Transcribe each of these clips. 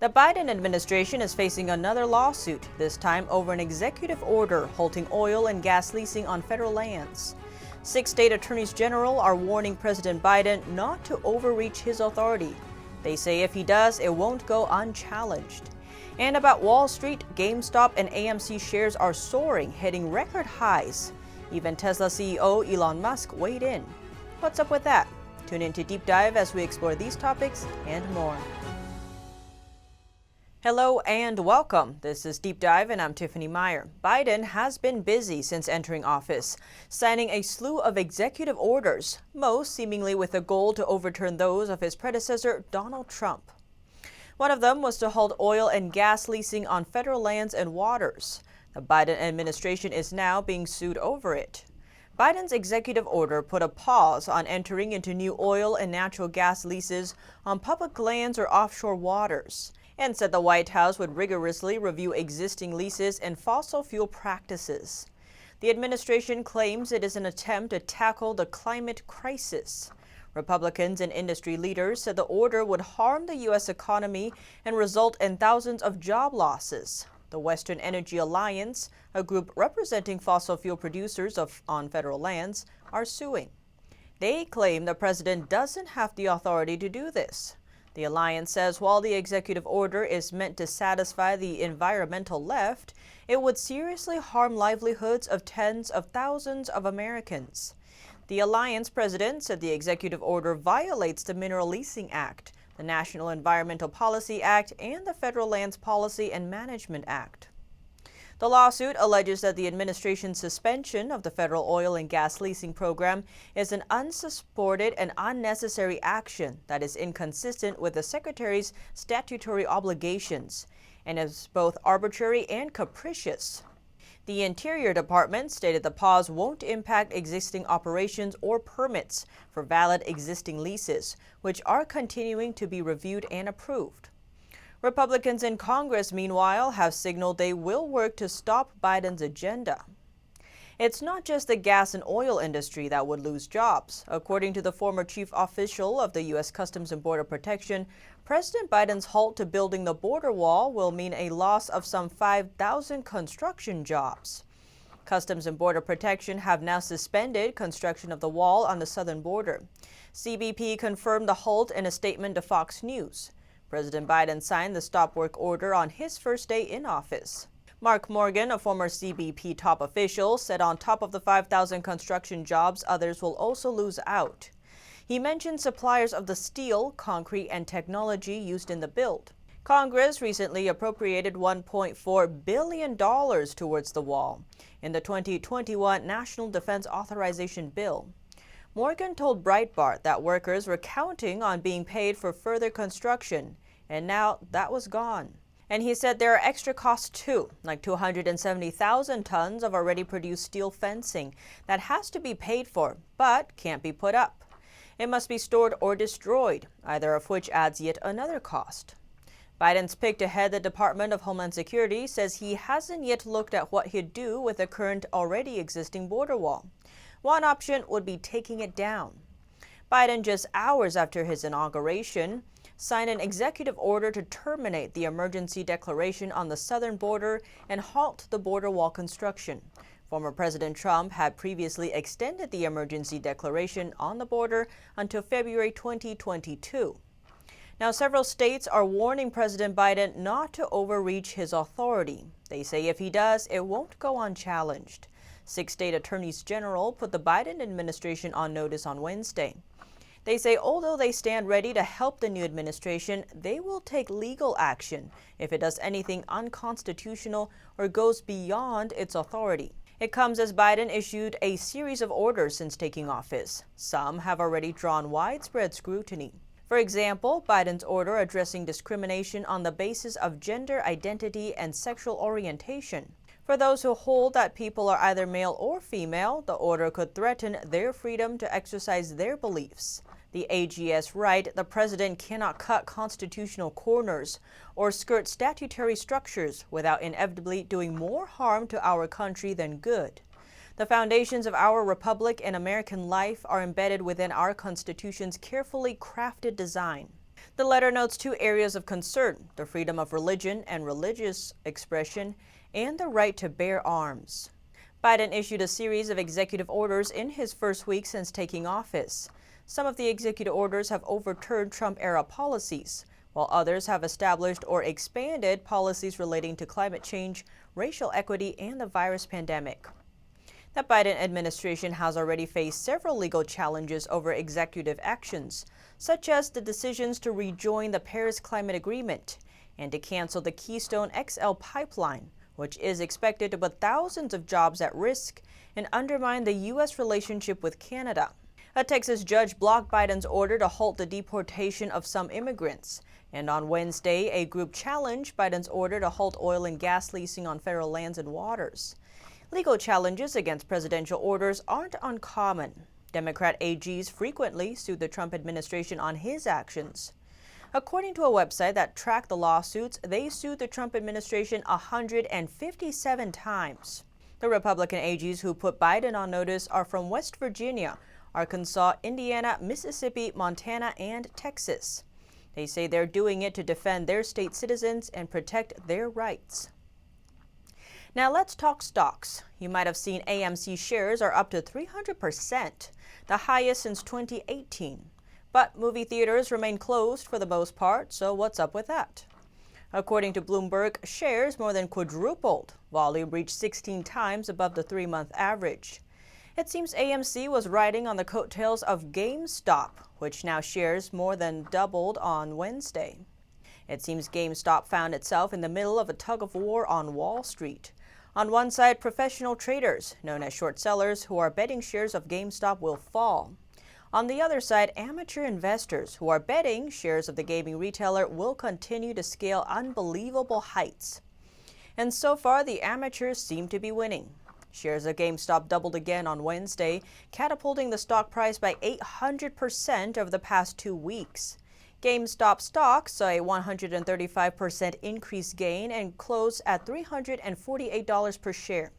The Biden administration is facing another lawsuit, this time over an executive order halting oil and gas leasing on federal lands. 6 state attorneys general are warning President Biden not to overreach his authority. They say if he does, it won't go unchallenged. And about Wall Street, GameStop and AMC shares are soaring, hitting record highs. Even Tesla CEO Elon Musk weighed in. What's up with that? Tune in to Deep Dive as we explore these topics and more. Hello and welcome. This is Deep Dive and I'm Tiffany Meier. Biden has been busy since entering office, signing a slew of executive orders, most seemingly with a goal to overturn those of his predecessor, Donald Trump. One of them was to halt oil and gas leasing on federal lands and waters. The Biden administration is now being sued over it. Biden's executive order put a pause on entering into new oil and natural gas leases on public lands or offshore waters, and said the White House would rigorously review existing leases and fossil fuel practices. The administration claims it is an attempt to tackle the climate crisis. Republicans and industry leaders said the order would harm the U.S. economy and result in thousands of job losses. The Western Energy Alliance, a group representing fossil fuel producers on federal lands, are suing. They claim the president doesn't have the authority to do this. The alliance says while the executive order is meant to satisfy the environmental left, it would seriously harm livelihoods of tens of thousands of Americans. The alliance president said the executive order violates the Mineral Leasing Act, the National Environmental Policy Act, and the Federal Lands Policy and Management Act. The lawsuit alleges that the administration's suspension of the federal oil and gas leasing program is an unsupported and unnecessary action that is inconsistent with the secretary's statutory obligations and is both arbitrary and capricious. The Interior Department stated the pause won't impact existing operations or permits for valid existing leases, which are continuing to be reviewed and approved. Republicans in Congress, meanwhile, have signaled they will work to stop Biden's agenda. It's not just the gas and oil industry that would lose jobs. According to the former chief official of the U.S. Customs and Border Protection, President Biden's halt to building the border wall will mean a loss of some 5,000 construction jobs. Customs and Border Protection have now suspended construction of the wall on the southern border. CBP confirmed the halt in a statement to Fox News. President Biden signed the stop work order on his first day in office. Mark Morgan, a former CBP top official, said on top of the 5,000 construction jobs, others will also lose out. He mentioned suppliers of the steel, concrete, and technology used in the build. Congress recently appropriated $1.4 billion towards the wall in the 2021 National Defense Authorization Bill. Morgan told Breitbart that workers were counting on being paid for further construction, and now that was gone. And he said there are extra costs too, like 270,000 tons of already produced steel fencing that has to be paid for, but can't be put up. It must be stored or destroyed, either of which adds yet another cost. Biden's pick to head the Department of Homeland Security says he hasn't yet looked at what he'd do with the current already existing border wall. One option would be taking it down. Biden, just hours after his inauguration, signed an executive order to terminate the emergency declaration on the southern border and halt the border wall construction. Former President Trump had previously extended the emergency declaration on the border until February 2022. Now, several states are warning President Biden not to overreach his authority. They say if he does, it won't go unchallenged. 6 state attorneys general put the Biden administration on notice on Wednesday. They say although they stand ready to help the new administration, they will take legal action if it does anything unconstitutional or goes beyond its authority. It comes as Biden issued a series of orders since taking office. Some have already drawn widespread scrutiny. For example, Biden's order addressing discrimination on the basis of gender identity and sexual orientation. For those who hold that people are either male or female, the order could threaten their freedom to exercise their beliefs. The AGs write the president cannot cut constitutional corners or skirt statutory structures without inevitably doing more harm to our country than good. The foundations of our republic and American life are embedded within our Constitution's carefully crafted design. The letter notes two areas of concern: the freedom of religion and religious expression, and the right to bear arms. Biden issued a series of executive orders in his first week since taking office. Some of the executive orders have overturned Trump-era policies, while others have established or expanded policies relating to climate change, racial equity, and the virus pandemic. The Biden administration has already faced several legal challenges over executive actions, such as the decisions to rejoin the Paris Climate Agreement and to cancel the Keystone XL pipeline, which is expected to put thousands of jobs at risk and undermine the U.S. relationship with Canada. A Texas judge blocked Biden's order to halt the deportation of some immigrants. And on Wednesday, a group challenged Biden's order to halt oil and gas leasing on federal lands and waters. Legal challenges against presidential orders aren't uncommon. Democrat AGs frequently sued the Trump administration on his actions. According to a website that tracked the lawsuits, they sued the Trump administration 157 times. The Republican AGs who put Biden on notice are from West Virginia, Arkansas, Indiana, Mississippi, Montana, and Texas. They say they're doing it to defend their state citizens and protect their rights. Now let's talk stocks. You might have seen AMC shares are up to 300%, the highest since 2018. But movie theaters remain closed for the most part, so what's up with that? According to Bloomberg, shares more than quadrupled. Volume reached 16 times above the 3-month average. It seems AMC was riding on the coattails of GameStop, which now shares more than doubled on Wednesday. It seems GameStop found itself in the middle of a tug-of-war on Wall Street. On one side, professional traders, known as short sellers, who are betting shares of GameStop will fall. On the other side, amateur investors who are betting shares of the gaming retailer will continue to scale unbelievable heights. And so far, the amateurs seem to be winning. Shares of GameStop doubled again on Wednesday, catapulting the stock price by 800% over the past 2 weeks. GameStop stock saw a 135% increase gain and closed at $348 per share.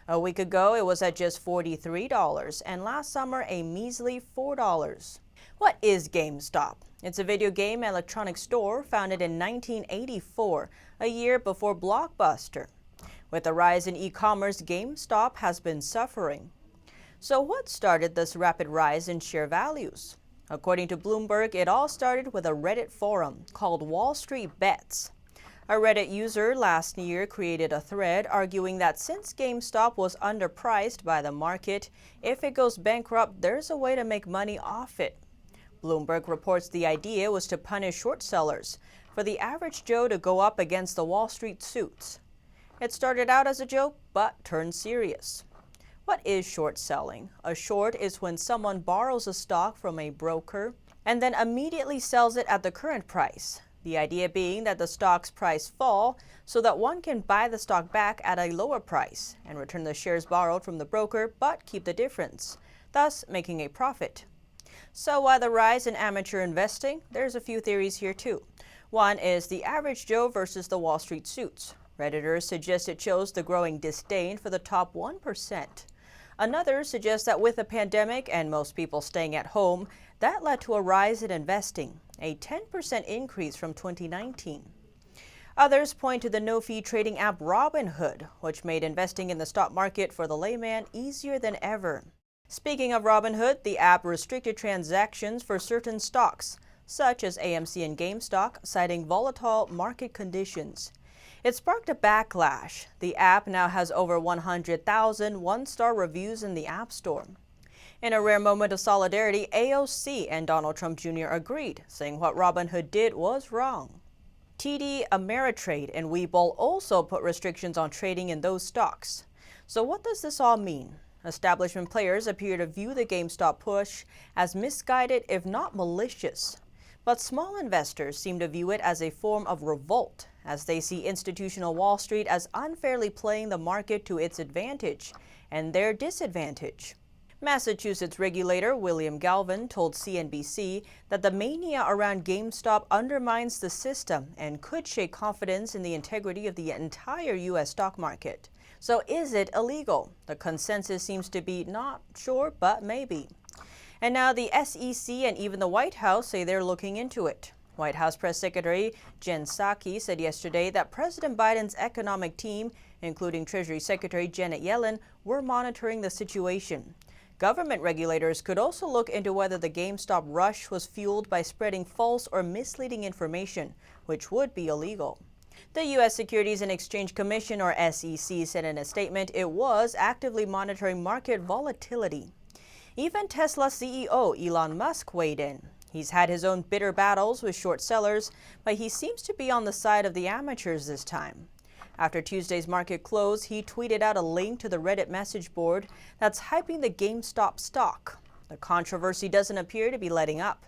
A week ago, it was at just $43, and last summer, a measly $4. What is GameStop? It's a video game and electronics store founded in 1984, a year before Blockbuster. With the rise in e-commerce, GameStop has been suffering. So what started this rapid rise in share values? According to Bloomberg, it all started with a Reddit forum called Wall Street Bets. A Reddit user last year created a thread arguing that since GameStop was underpriced by the market, if it goes bankrupt, there's a way to make money off it. Bloomberg reports the idea was to punish short sellers, for the average Joe to go up against the Wall Street suits. It started out as a joke, but turned serious. What is short selling? A short is when someone borrows a stock from a broker and then immediately sells it at the current price. The idea being that the stock's price fall so that one can buy the stock back at a lower price and return the shares borrowed from the broker but keep the difference, thus making a profit. So why the rise in amateur investing? There's a few theories here too. One is the average Joe versus the Wall Street suits. Reditters suggest it shows the growing disdain for the top 1%. Another suggests that with the pandemic and most people staying at home, that led to a rise in investing, a 10% increase from 2019. Others point to the no-fee trading app Robinhood, which made investing in the stock market for the layman easier than ever. Speaking of Robinhood, the app restricted transactions for certain stocks, such as AMC and GameStop, citing volatile market conditions. It sparked a backlash. The app now has over 100,000 one-star reviews in the App Store. In a rare moment of solidarity, AOC and Donald Trump Jr. agreed, saying what Robinhood did was wrong. TD Ameritrade and Webull also put restrictions on trading in those stocks. So what does this all mean? Establishment players appear to view the GameStop push as misguided, if not malicious. But small investors seem to view it as a form of revolt, as they see institutional Wall Street as unfairly playing the market to its advantage and their disadvantage. Massachusetts regulator William Galvin told CNBC that the mania around GameStop undermines the system and could shake confidence in the integrity of the entire U.S. stock market. So is it illegal? The consensus seems to be not sure, but maybe. And now the SEC and even the White House say they're looking into it. White House Press Secretary Jen Psaki said yesterday that President Biden's economic team, including Treasury Secretary Janet Yellen, were monitoring the situation. Government regulators could also look into whether the GameStop rush was fueled by spreading false or misleading information, which would be illegal. The U.S. Securities and Exchange Commission, or SEC, said in a statement it was actively monitoring market volatility. Even Tesla CEO Elon Musk weighed in. He's had his own bitter battles with short sellers, but he seems to be on the side of the amateurs this time. After Tuesday's market close, he tweeted out a link to the Reddit message board that's hyping the GameStop stock. The controversy doesn't appear to be letting up.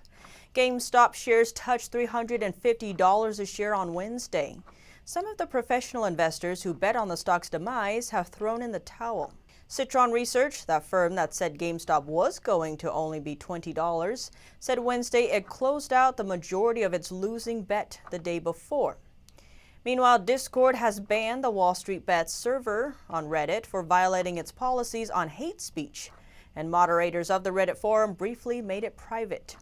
GameStop shares touched $350 a share on Wednesday. Some of the professional investors who bet on the stock's demise have thrown in the towel. Citron Research, that firm that said GameStop was going to only be $20, said Wednesday it closed out the majority of its losing bet the day before. Meanwhile, Discord has banned the Wall Street Bets server on Reddit for violating its policies on hate speech, and moderators of the Reddit forum briefly made it private.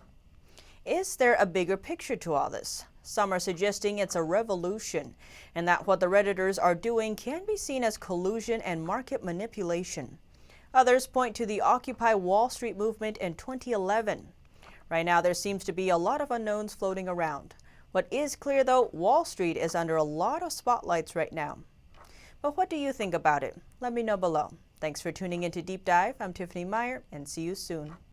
Is there a bigger picture to all this? Some are suggesting it's a revolution, and that what the Redditors are doing can be seen as collusion and market manipulation. Others point to the Occupy Wall Street movement in 2011. Right now, there seems to be a lot of unknowns floating around. What is clear, though, Wall Street is under a lot of spotlights right now. But what do you think about it? Let me know below. Thanks for tuning in to Deep Dive. I'm Tiffany Meier, and see you soon.